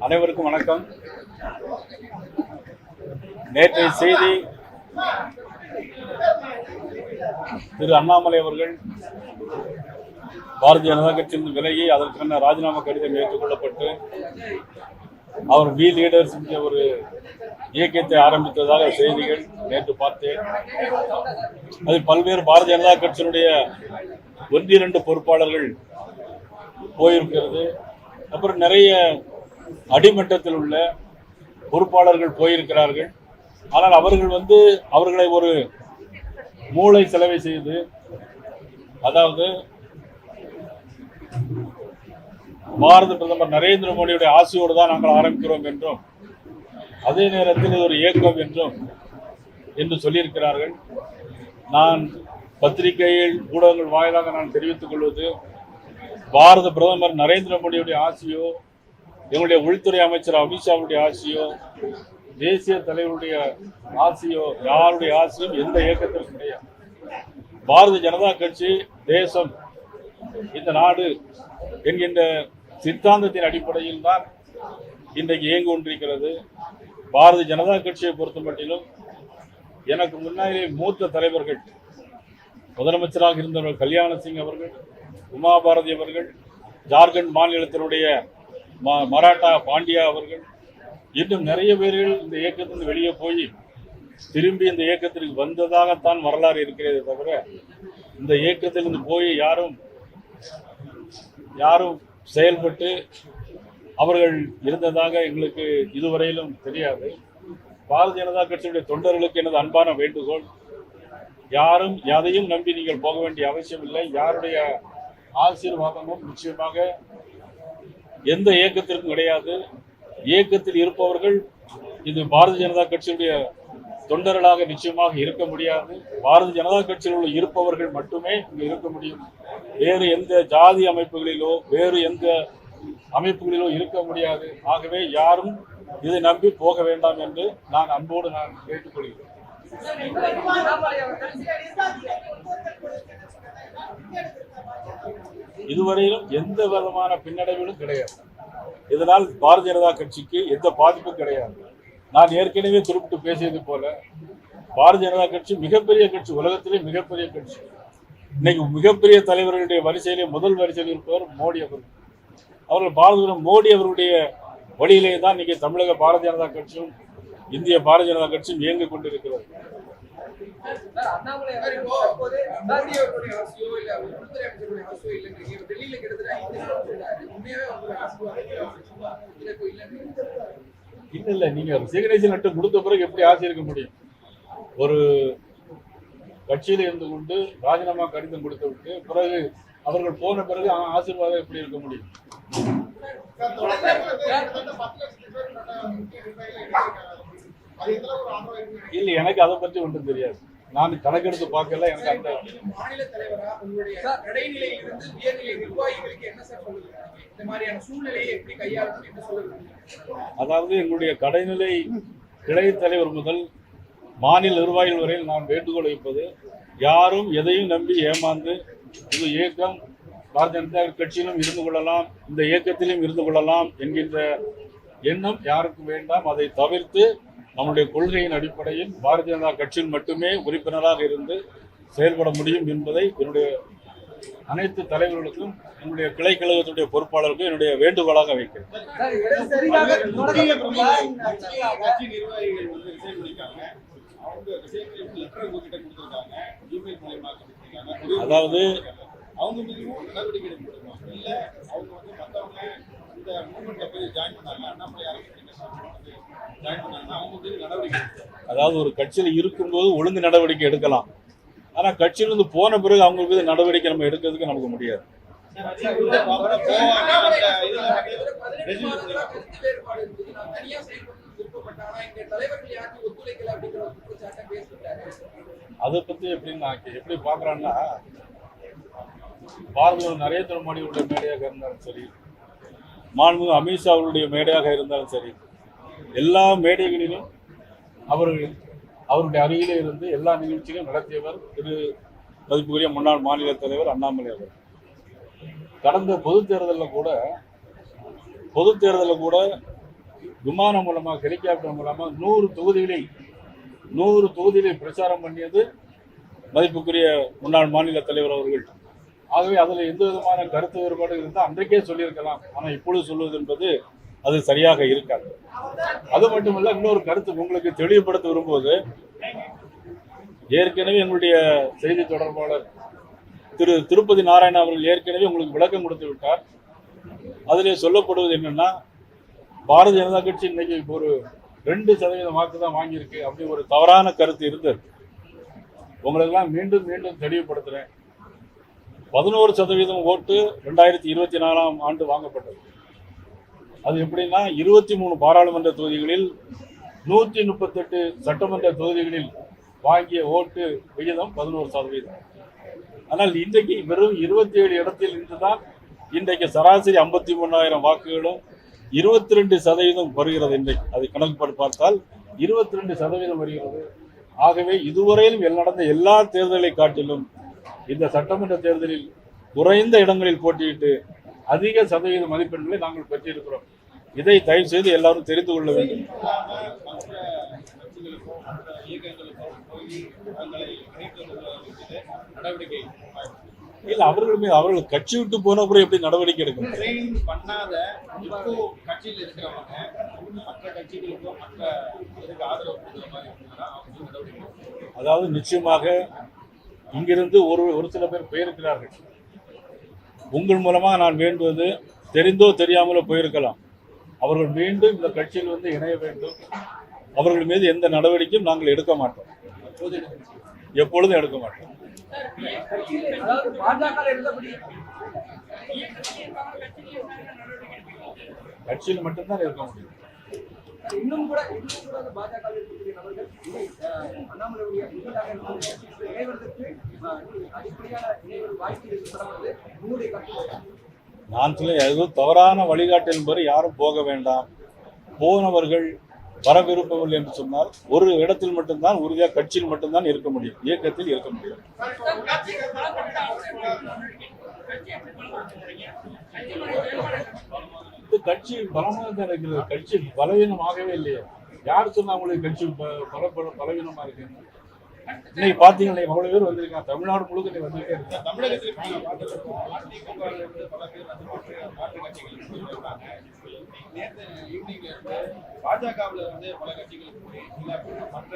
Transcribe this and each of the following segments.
அனைவருக்கும் வணக்கம். நேற்றைய செய்தி திரு அண்ணாமலை அவர்கள் பாரதிய ஜனதா கட்சியிலிருந்து விலகி அதற்கான ராஜினாமா கடிதம் ஏற்றுக்கொள்ளப்பட்டு அவர் வி லீடர்ஸ் என்ற ஒரு இயக்கத்தை ஆரம்பித்ததாக செய்திகள் நேற்று பார்த்தேன். அதில் பல்வேறு பாரதிய ஜனதா கட்சியினுடைய 1-2 பொறுப்பாளர்கள் போயிருக்கிறது. அப்புறம் நிறைய அடிமட்டத்தில் உள்ள பொறுப்பாளர்கள் போயிருக்கிறார்கள். ஆனால் அவர்கள் அவர்களை ஒரு மூளை செலவை செய்து, அதாவது பாரத பிரதமர் நரேந்திர மோடியுடைய ஆசையோடு தான் நாங்கள் ஆரம்பிக்கிறோம் என்றும் அதே நேரத்தில் இது ஒரு இயக்கம் என்று சொல்லியிருக்கிறார்கள். நான் பத்திரிகையில் ஊடகங்கள் வாயிலாக நான் தெரிவித்துக் கொள்வது, பாரத பிரதமர் நரேந்திர மோடியுடைய ஆசையோ, எங்களுடைய உள்துறை அமைச்சர் அமித்ஷாவுடைய ஆசையோ, தேசிய தலைவருடைய ஆசையோ, யாருடைய ஆசையும் எந்த இயக்கத்திற்கும் கிடையாது. பாரதிய ஜனதா கட்சி தேசம், இந்த நாடு என்கின்ற சித்தாந்தத்தின் அடிப்படையில் தான் இன்றைக்கு இயங்கி கொண்டிருக்கிறது. பாரதிய ஜனதா கட்சியை பொறுத்த மட்டிலும் எனக்கு முன்னாலே மூத்த தலைவர்கள், முதலமைச்சராக இருந்தவர்கள் கல்யாண சிங் அவர்கள், உமா பாரதி அவர்கள், ஜார்க்கண்ட் மாநிலத்தினுடைய மராட்டா பாண்டியா அவர்கள், இன்னும் நிறைய பேர்கள் இந்த இயக்கத்திலிருந்து வெளியே போய் திரும்பி இந்த இயக்கத்திற்கு வந்ததாகத்தான் வரலாறு இருக்கிறதே தவிர, இந்த இயக்கத்திலிருந்து போய் யாரும் செயல்பட்டு அவர்கள் இருந்ததாக எங்களுக்கு இதுவரையிலும் தெரியாது. பாரதிய ஜனதா கட்சியுடைய தொண்டர்களுக்கு எனது அன்பான வேண்டுகோள், யாரும் எதையும் நம்பி நீங்கள் போக வேண்டிய அவசியம் இல்லை. யாருடைய ஆசீர்வாதமும் நிச்சயமாக எந்த இயக்கத்திற்கும் கிடையாது. இயக்கத்தில் இருப்பவர்கள் இது பாரதிய ஜனதா கட்சியுடைய தொண்டர்களாக நிச்சயமாக இருக்க முடியாது. பாரதிய ஜனதா கட்சியில் இருப்பவர்கள் மட்டுமே இங்கு இருக்க முடியும். வேறு எந்த ஜாதி அமைப்புகளிலோ வேறு எந்த அமைப்புகளிலோ இருக்க முடியாது. ஆகவே யாரும் இதை நம்பி போக வேண்டாம் என்று நான் அன்போடு கேட்டுக்கொள்கிறேன். இதுவரையிலும் எந்த விதமான பின்னடைவிலும் கிடையாது. இதனால் பாரதிய ஜனதா கட்சிக்கு எந்த பாதிப்பும் கிடையாது. நான் ஏற்கனவே குறிப்பிட்டு பேசியது போல, பாரதிய ஜனதா கட்சி மிகப்பெரிய கட்சி, உலகத்திலே மிகப்பெரிய கட்சி. இன்னைக்கு மிகப்பெரிய தலைவர்களுடைய வரிசையிலே முதல் வரிசையில் இருப்பவர் மோடி அவர்கள் பாரத மோடி அவருடைய வழியிலே தான் இன்னைக்கு தமிழக பாரதிய ஜனதா கட்சியும் இந்திய பாரதிய ஜனதா கட்சியும் இயங்கிக் கொண்டிருக்கிறது. இல்ல, நீங்க சிக்னேச்சர் நட்டு கொடுத்த பிறகு எப்படி ஆசை இருக்க முடியும்? ஒரு கட்சியில இருந்து கொண்டு ராஜினாமா கடிதம் கொடுத்து விட்டு பிறகு அவர்கள் போன பிறகு ஆசீர்வாதம் எப்படி இருக்க முடியும்? இல்ல, எனக்கு அதை பற்றி ஒன்றும் தெரியாது. நான் கணக்கெடுத்து பார்க்கல. எனக்கு அந்த மாநில தலைவரா உங்களுடைய கடைநிலையில் இருந்து உயர்நிலை நிர்வாகிகளுக்கு என்ன சார் சொல்லுங்க? இந்த மாதிரியான சூழ்நிலையை எப்படி கையாளணும் என்ன சொல்லுங்க? அதாவது எங்களுடைய கடைநிலை கிளை தலைவர் முதல் மாநில நிர்வாகிகள் வரையில் நான் வேண்டுகோள் வைப்பது, யாரும் எதையும் நம்பி ஏமாந்து இது இயக்கம் பாரதிய ஜனதா கட்சியிலும் இருந்து கொள்ளலாம், இந்த இயக்கத்திலும் இருந்து கொள்ளலாம் என்கின்ற எண்ணம் யாருக்கும் வேண்டாம். அதை தவிர்த்து நம்முடைய கொள்கையின் அடிப்படையில் பாரதிய ஜனதா கட்சியில் மட்டுமே உறுப்பினராக இருந்து செயல்பட முடியும் என்பதை என்னுடைய அனைத்து தலைவர்களுக்கும் என்னுடைய கிளை கழகத்துடைய பொறுப்பாளருக்கும் என்னுடைய வேண்டுகோளாக வைக்கிறேன். அதாவது ஒரு கட்சியில் இருக்கும்போது ஒழுங்கு நடவடிக்கை எடுக்கலாம். ஆனா கட்சியிலிருந்து போன பிறகு அவங்க மீது நடவடிக்கை நம்ம எடுக்கிறதுக்கு நமக்கு முடியாது. அதை பத்தி எப்படி பாக்குறான்னா, பாரத நரேந்திர மோடியுடைய மேடையாக இருந்தாலும் சரி, மாண்புமிகு அமித்ஷா அவருடைய மேடையாக இருந்தாலும் சரி, எல்லா மேடைகளிலும் அவருடைய அருகிலே இருந்து எல்லா நிகழ்ச்சிகளையும் நடத்தியவர் திரு மதிப்புக்குரிய முன்னாள் மாநில தலைவர் அண்ணாமலை அவர். கடந்த பொது தேர்தலில் கூட விமானம் மூலமாக ஹெலிகாப்டர் மூலமாக 100 தொகுதிகளில் பிரச்சாரம் பண்ணியது மதிப்புக்குரிய முன்னாள் மாநில தலைவர் அவர்கள். ஆகவே அதில் எந்த விதமான கருத்து வேறுபாடு இருந்தால் அன்றைக்கே சொல்லியிருக்கலாம். ஆனால் இப்பொழுது சொல்வது என்பது அது சரியாக இருக்காது. அது மட்டுமல்ல, இன்னொரு கருத்து உங்களுக்கு தெளிவுபடுத்த விரும்புவது, ஏற்கனவே எங்களுடைய செய்தி தொடர்பாளர் திரு திருப்பதி நாராயணன் அவர்கள் ஏற்கனவே உங்களுக்கு விளக்கம் கொடுத்து விட்டார். அதிலே சொல்லப்படுவது என்னன்னா, பாரதிய ஜனதா கட்சி இன்னைக்கு ஒரு 2% வாக்கு தான் வாங்கியிருக்கு அப்படி ஒரு தவறான கருத்து இருந்தது. உங்களுக்கெல்லாம் மீண்டும் தெளிவுபடுத்துறேன். 11% ஓட்டு 2024ஆம் ஆண்டு வாங்கப்பட்டது. அது எப்படின்னா 23 பாராளுமன்ற தொகுதிகளில் 138 சட்டமன்ற தொகுதிகளில் வாங்கிய ஓட்டு விகிதம் 11%. ஆனால் இன்றைக்கு வெறும் 27 இடத்தில் இருந்துதான் இன்றைக்கு சராசரி 53,000 வாக்குகளும் 22% வருகிறது. இன்றைக்கு அது கணக்கு பார்த்தால் 22% வருகிறது. ஆகவே இதுவரையிலும் நடந்த எல்லா தேர்தலை காட்டிலும் இந்த சட்டமன்ற தேர்தலில் குறைந்த இடங்களில் போட்டியிட்டு அதிக சதவீத மதிப்பெண்களை நாங்கள் பெற்றிருக்கிறோம். இதை தயவு செய்து எல்லாரும் தெரிந்து கொள்ள வேண்டும். இல்ல, அவர்கள் கட்சி விட்டு போன அப்புறம் எப்படி நடவடிக்கை எடுக்கணும்? அதாவது நிச்சயமாக இங்கிருந்து ஒரு சில பேர் போயிருக்கிறார்கள். உங்கள் மூலமாக நான் வேண்டுவது, தெரிந்தோ தெரியாமலோ போயிருக்கலாம், அவர்கள் மீண்டும் இந்த கட்சியில் வந்து இணைய வேண்டும். அவர்கள் மீது எந்த நடவடிக்கையும் நாங்கள் எடுக்க மாட்டோம், எப்பொழுதும் எடுக்க மாட்டோம். கட்சியில் மட்டும்தான் இருக்க முடியும். இன்னும் கூட பாஜக அண்ணாமலையுடைய நான் சொல்ல எதுவும் தவறான வழிகாட்டல் என்பது யாரும் போக வேண்டாம். போனவர்கள் வர விருப்பமில்லை என்று சொன்னால் ஒரு இடத்தில் மட்டும்தான், உறுதியாக கட்சியில் மட்டும்தான் இருக்க முடியும், இயக்கத்தில் இருக்க முடியும். கட்சி பலமாக தான் இருக்கிறது, கட்சி பலவீனமாகவே இல்லையே. யார் சொன்னா உங்களுக்கு கட்சி பலவீனமா இருக்கு? இன்னைக்கு பாத்தீங்கன்னா அவ்வளவு பேர் வந்திருக்காங்க, தமிழ்நாடு முழுக்க நீ வந்துட்டே இருக்க. பாஜகவில் வந்து பல கட்சிகளுக்கு மற்ற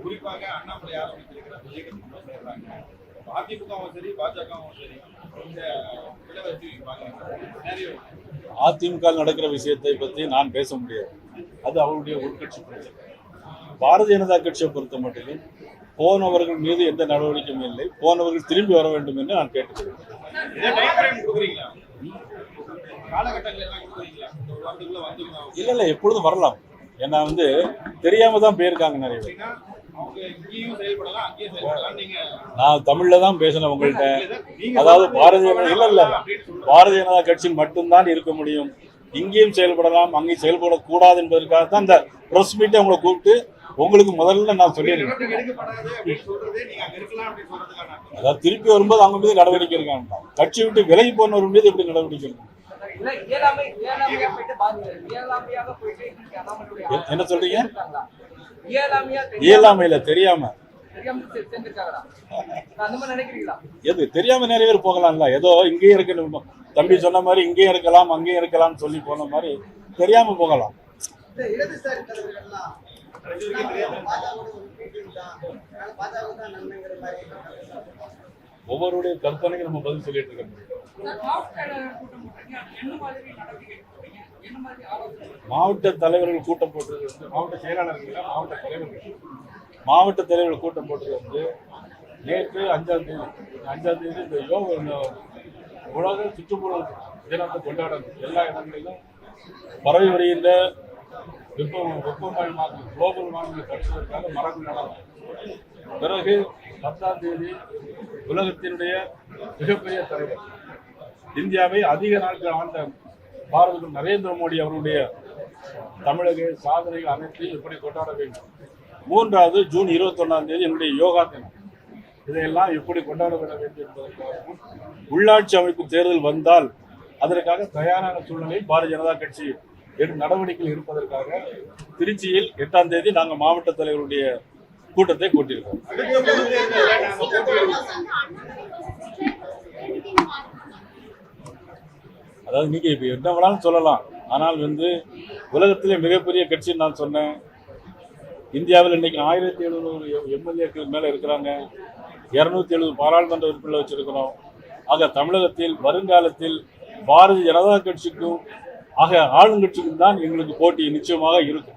குறிப்பாக அண்ணாமலை ஆரம்பித்திருக்கிற இயக்கத்துக்கு சேர்றாங்க. அதிமுகவும் சரி பாஜகவும் சரி இந்த அதிமுக நடக்கிற விஷயத்தை பற்றி நான் பேச முடியாது, அது அவருடைய உள்கட்சி பிரச்சனை. பாரதிய ஜனதா கட்சியை பொறுத்த மட்டிலும் போனவர்கள் மீது எந்த நடவடிக்கையும் இல்லை, போனவர்கள் திரும்பி வர வேண்டும் என்று நான் கேட்டுக்கிறேன். இல்ல எப்பொழுதும் வரலாம். ஏன்னா வந்து தெரியாம தான் போயிருக்காங்க நிறைய பேர். நான் தமிழ்ல தான் பேசினேன் உங்கள்கிட்ட. அதாவது பாரதிய ஜனதா கட்சியில் மட்டும்தான் இருக்க முடியும், இங்கேயும் செயல்படலாம் அங்கேயும் செயல்படக்கூடாது என்பதற்காக தான் இந்த பிரஸ் மீட்டை உங்களை கூப்பிட்டு உங்களுக்கு முதல்ல நான் சொல்லியிருக்கேன். அதாவது திருப்பி வரும்போது அவங்க மீது நடவடிக்கை இருக்காங்க. கட்சி விட்டு விலகி போனவர் மீது எப்படி நடவடிக்கை இருக்கும்? என்ன சொல்றீங்க? இயலாமையில தெரியாம எது தெரியாம நிறைய பேர் போகலாம்ல. ஏதோ இங்கேயும் இருக்க தம்பி சொன்ன மாதிரி இங்கேயும் இருக்கலாம் அங்கேயும் இருக்கலாம்னு சொல்லி போன மாதிரி தெரியாம போகலாம். ஒவ்வொருடைய கற்பனைக்கு நம்ம பதில் சொல்லிட்டு இருக்க முடியும். மாவட்ட தலைவர்கள் கூட்டம் போட்டது வந்து மாவட்ட செயலாளர்கள் மாவட்ட தலைவர்கள் கூட்டம் போட்டது வந்து நேற்று 5ஆம் தேதி இந்த உலக சுற்றுப்புற தினத்தை கொண்டாடணும். எல்லா இடங்களிலும் பரவி வருகின்ற வெப்பமயமாக்கல் குளோபல் வார்மிங்கை தடுப்பதற்காக மரங்கள் நடக்கும். பிறகு 10ஆம் தேதி உலகத்தினுடைய மிகப்பெரிய தலைவர், இந்தியாவை அதிக நாட்கள் ஆண்ட பாரத நரேந்திர மோடி அவருடைய தமிழக சாதனைகள் அனைத்தையும் எப்படி கொண்டாட வேண்டும். 3வது ஜூன் 21ஆம் தேதி என்னுடைய யோகா தினம், இதையெல்லாம் எப்படி கொண்டாடப்பட வேண்டும் என்பதற்காகவும் உள்ளாட்சி அமைப்பு தேர்தல் வந்தால் அதற்காக தயாரான சூழ்நிலையை பாரதிய ஜனதா கட்சி நடவடிக்கைகள் இருப்பதற்காக திருச்சியில் 8ஆம் தேதி நாங்கள் மாவட்ட தலைவருடைய கூட்டத்தை கூட்டியிருக்கோம். அதாவது நீங்க இப்ப என்ன வேணாலும் சொல்லலாம், ஆனால் உலகத்திலே மிகப்பெரிய கட்சின்னு நான் சொன்னேன். இந்தியாவில் இன்னைக்கு 1700 எம்எல்ஏக்கள் மேல இருக்கிறாங்க, 270 பாராளுமன்ற உறுப்பினர்கள் வச்சிருக்கிறோம். ஆக தமிழகத்தில் வருங்காலத்தில் பாரதிய ஜனதா கட்சிக்கும் ஆக ஆளுங்கட்சிக்கும் தான் எங்களுக்கு போட்டி நிச்சயமாக இருக்கும்.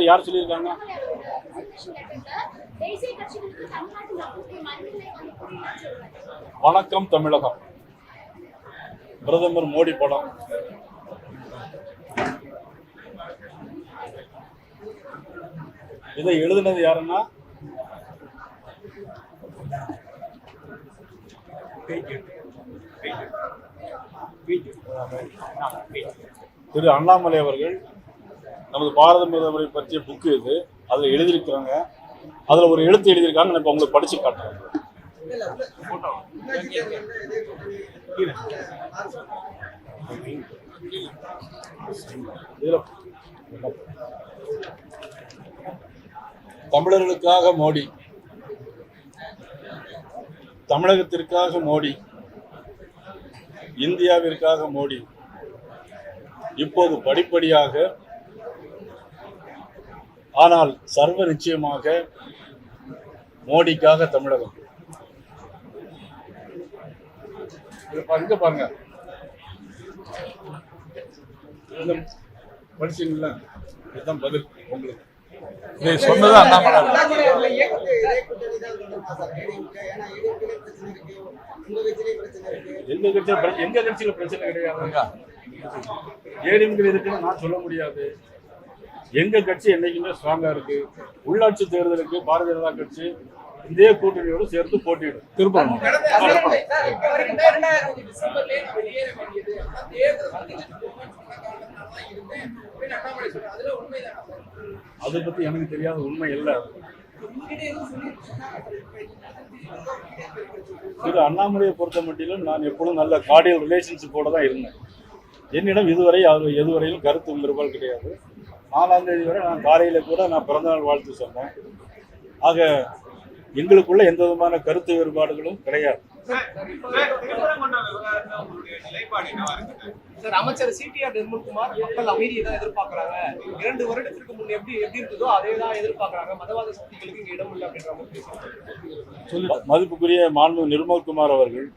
யார் சொல்லியிருக்காங்க? வணக்கம் தமிழகம், பிரதமர் மோடி படம். இதை எழுதினது யாருன்னா திரு அண்ணாமலை அவர்கள். நமது பாரத பிரதமரை பற்றிய புக்கு இது, அதில் எழுதியிருக்கிறாங்க. அதில் ஒரு எழுத்து எழுதியிருக்காங்க, நான் இப்போ உங்களுக்கு படிச்சு காட்டுறேன். தமிழர்களுக்காக மோடி, தமிழகத்திற்காக மோடி, இந்தியாவிற்காக மோடி. இப்போது படிப்படியாக ஆனால் சர்வ நிச்சயமாக மோடிக்காக தமிழகம். இங்க பாருங்க, படிச்சீங்களா? இதுதான் பதில் உங்களுக்கு. இதை சொன்னது அண்ணாமலை. எங்க கட்சியில பிரச்சனை கிடையாதுங்க. ஏடிஎம்கே இருக்குன்னு நான் சொல்ல முடியாது. எங்க கட்சி என்னைக்குமே ஸ்ட்ராங்கா இருக்கு. உள்ளாட்சி தேர்தலுக்கு பாரதிய ஜனதா கட்சி இதே கூட்டணியோடு சேர்த்து போட்டியிடும். திருப்பம் அதை பத்தி எனக்கு தெரியாத உண்மை இல்லை. திரு அண்ணாமலையை பொறுத்த மட்டிலும் நான் எப்பொழுதும் நல்ல கார்டியல் ரிலேஷன்ஷிப்போட தான் இருந்தேன். என்னிடம் எதுவரையிலும் கருத்து வேறுபாடு கிடையாது. 4ஆம் தேதி வரை நான் காலையில கூட நான் பிறந்தநாள் வாழ்த்து சொன்னேன். ஆக எங்களுக்குள்ள எந்த விதமான கருத்து வேறுபாடுகளும் கிடையாது. அமைச்சர் சிடிஆர் நிர்மல்குமார் மக்கள் அமைதியை தான் எதிர்பார்க்கிறாங்க. 2 வருடத்திற்கு முன் எப்படி இருந்ததோ அதே தான் எதிர்பார்க்கிறாங்க. மதவாத சக்திகளுக்கு இங்க இடம் இல்லை அப்படின்ற மாதிரி மதிப்புக்குரிய மாண்பு நிர்மல்குமார் அவர்கள்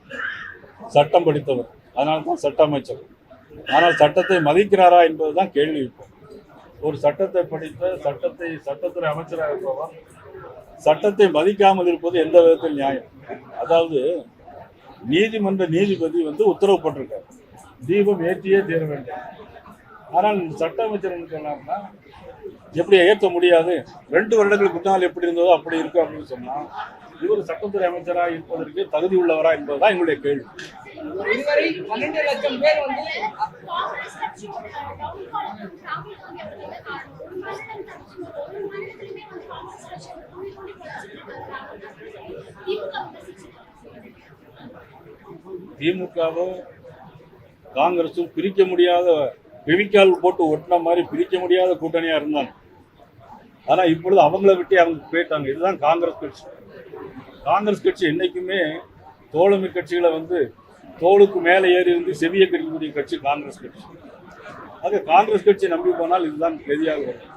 சட்டம் படித்தவர், அதனால தான் சட்ட அமைச்சர். ஆனால் சட்டத்தை மதிக்கிறாரா என்பதுதான் கேள்வி. ஒரு சட்டத்தை படித்த சட்டத்துறை அமைச்சராக இருப்பவர் சட்டத்தை மதிக்காமல் இருப்பது எந்த விதத்தில் நியாயம்? அதாவது நீதிமன்ற நீதிபதி உத்தரவு போட்டிருக்காரு, தீபம் ஏற்றியே தீர வேண்டும். ஆனால் சட்ட அமைச்சர் என்ன சொன்னார்னா, எப்படி ஏற்ற முடியாது, 2 வருடங்களுக்கு முன்னால் எப்படி இருந்ததோ அப்படி இருக்கு அப்படின்னு சொன்னா, இவர் சட்டத்துறை அமைச்சராக இருப்பதற்கு தகுதி உள்ளவரா என்பதுதான் எங்களுடைய கேள்வி. இதுவரை 12 லட்சம் பேர் திமுகவும் காங்கிரஸும் பிரிக்க முடியாத பெவிக்கால் போட்டு ஒட்டின மாதிரி பிரிக்க முடியாத கூட்டணியா இருந்தாங்க. ஆனா இப்பொழுது அவங்கள விட்டு அவங்க போயிட்டாங்க. இதுதான் காங்கிரஸ் கட்சி. காங்கிரஸ் கட்சி என்னைக்குமே தோழமை கட்சிகளை தோளுக்கு மேலே ஏறி இருந்து செவிய கடிக்கக்கூடிய கட்சி காங்கிரஸ் கட்சி. ஆக காங்கிரஸ் கட்சி நம்பி போனால் இதுதான் கதியாக வரும்.